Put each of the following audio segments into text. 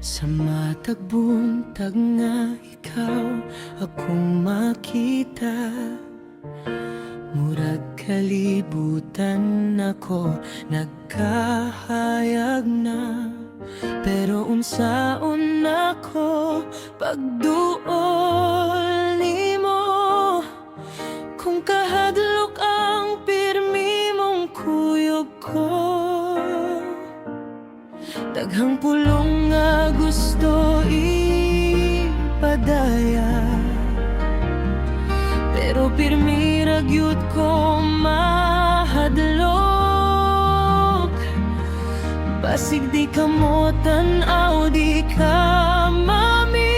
Sa matag buntag nga ikaw akong makita, murag kalibutan ako nagkahayag na. Pero unsaon ako pagduol nimo, kung kahadlok ang pirmi mong kuyog ko. Daghang pulong nga gusto ipadaya, pero pirmi ragyud ko mahadlok. Basig di ka mo tan-aw, di ka maminaw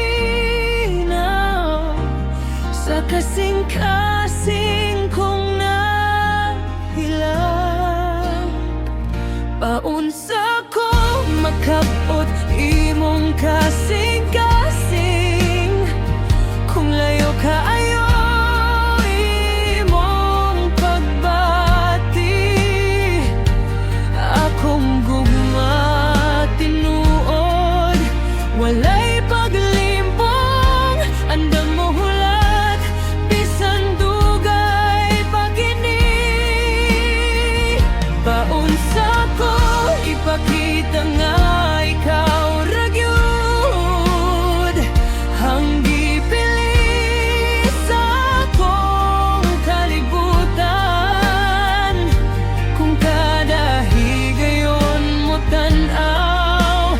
sa kasing-kasing kong nahilang. Paunsa ko makabot imong kasing-kasing, kung layo kaayo imong pagbati. Akong gugma tinuod, walay paglimpong, andam mo hulat bisan dugay pagini. Paunsa ko ipakita nga ikaw ragyud ang gipili sa akong kalibutan. Kung kada higayon mo tan-aw,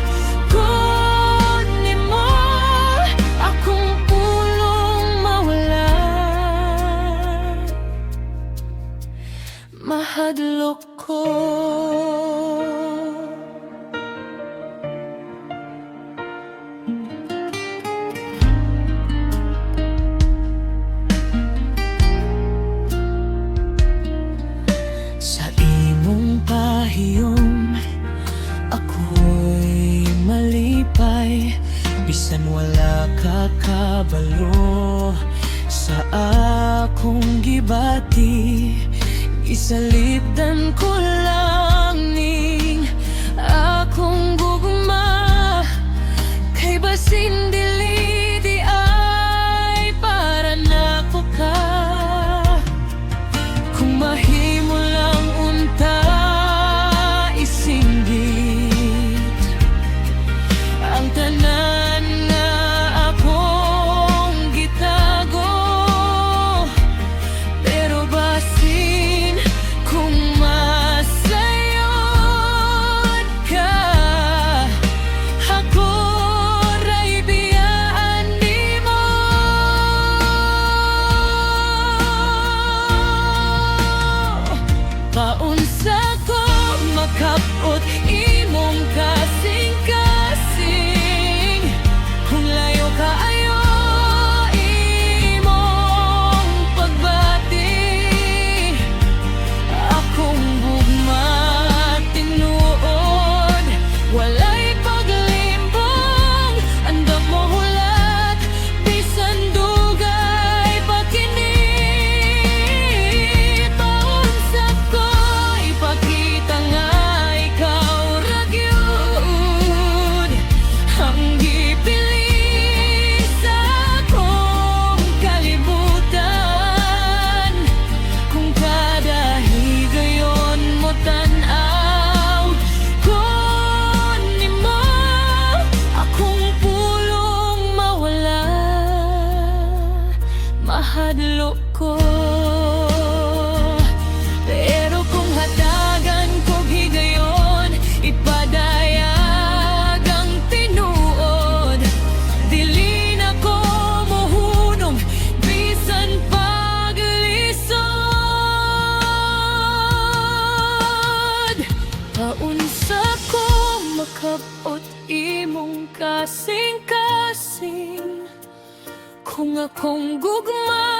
kung nimo akong pulong mawala, mahadlok ko. Sa imong pahiyom ako'y malipay, bisan wala ka kabalo sa akong gibati. Isalipdan ko lang ning akong gugma, kay basin dili di ay para nako ka. Kung mahimo lang unta isinggit ang tanan nga akong gitago, pero basin kung masayod ka, ako ray biyaan nimo. Paunsa ko makabot imong kasing-kasing, kung layo kaayo imong pagbati. Akong gugma tinuod, walay paglimbong, andam mo hulat bisan dugay pagkini. Paunsa ko ipakita nga ikaw ragyud ang gipili sa akong kalibutan. Kung kada higayon mo tan-aw, kung nimo akong pulong mawala, mahadlok ko. Pero kung hatagan kog higayon, ipadayag ang tinuod, dili na ko mohunong bisan paglisod. Paunsa ko makabot imong kasing-kasing, kung akong gugma